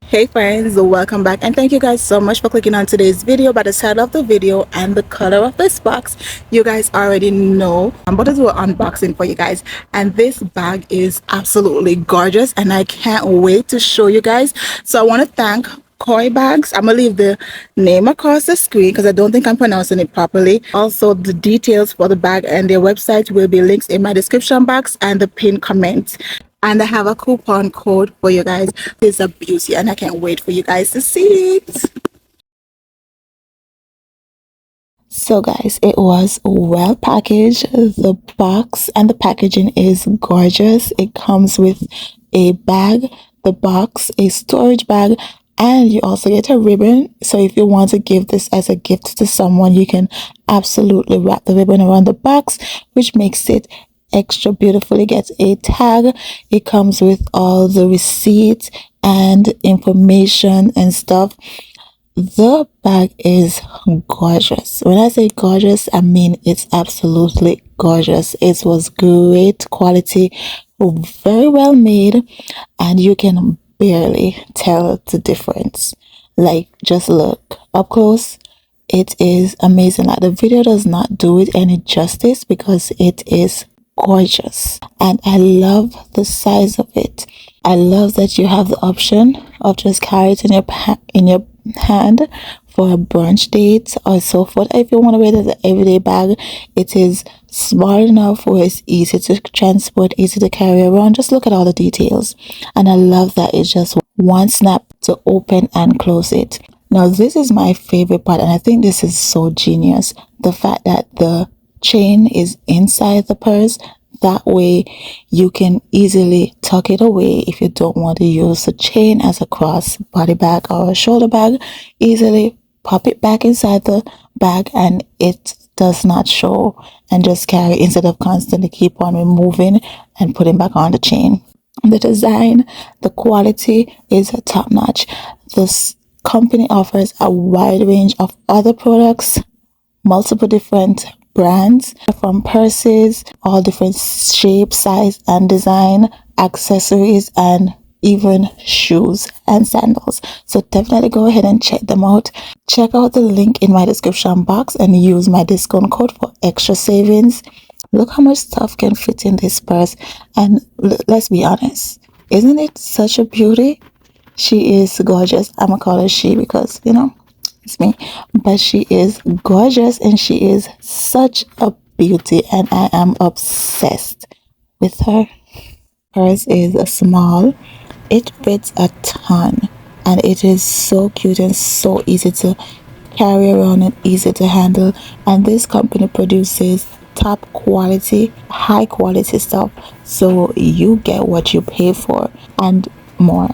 Hey friends, welcome back, and thank you guys so much for clicking on today's video. By the title of the video and the color of this box, you guys already know I'm about to do an unboxing for you guys, and this bag is absolutely gorgeous and I can't wait to show you guys. So I want to thank Coeebags. I'm gonna leave the name across the screen because I don't think I'm pronouncing it properly. Also, the details for the bag and their website will be links in my description box and the pinned comment. And I have a coupon code for you guys. It's a beauty and I can't wait for you guys to see it. So guys, it was well packaged. The box and the packaging is gorgeous. It comes with a bag, the box, a storage bag, and you also get a ribbon. So if you want to give this as a gift to someone, you can absolutely wrap the ribbon around the box, which makes it extra beautiful. It gets a tag. It comes with all the receipts and information and stuff. The bag is gorgeous. When I say gorgeous, I mean it's absolutely gorgeous. It was great quality, very well made, and you can barely tell the difference. Like, just look up close. It is amazing. Like, the video does not do it any justice because it is gorgeous, and I love the size of it. I love that you have the option of just carry it in your hand for a brunch date or so forth. If you want to wear it as an everyday bag, it is small enough where it's easy to transport, easy to carry around. Just look at all the details, and I love that it's just one snap to open and close it. Now this is my favorite part, and I think this is so genius, the fact that the chain is inside the purse. That way you can easily tuck it away if you don't want to use the chain as a cross body bag or a shoulder bag. Easily pop it back inside the bag and it does not show, and just carry instead of constantly keep on removing and putting back on the chain. The design, the quality is top notch. This company offers a wide range of other products, multiple different brands, from purses, all different shape, size, and design, accessories, and even shoes and sandals. So definitely go ahead and check them out. Check out the link in my description box and use my discount code for extra savings. Look how much stuff can fit in this purse, and let's be honest, isn't it such a beauty? She is gorgeous. I'm gonna call her she because it's me, but she is gorgeous and she is such a beauty, and I am obsessed with her. Hers is a small, it fits a ton, and it is so cute and so easy to carry around and easy to handle. And this company produces top quality, high quality stuff, so you get what you pay for and more.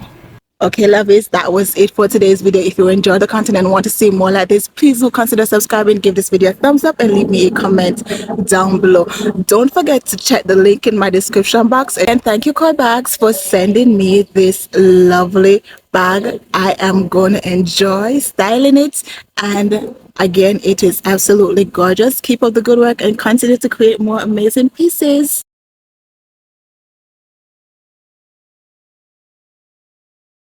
Okay, lovies, that was it for today's video. If you enjoyed the content and want to see more like this, please do consider subscribing, give this video a thumbs up, and leave me a comment down below. Don't forget to check the link in my description box. And thank you, Coeebags, for sending me this lovely bag. I am going to enjoy styling it, and again, it is absolutely gorgeous. Keep up the good work and continue to create more amazing pieces.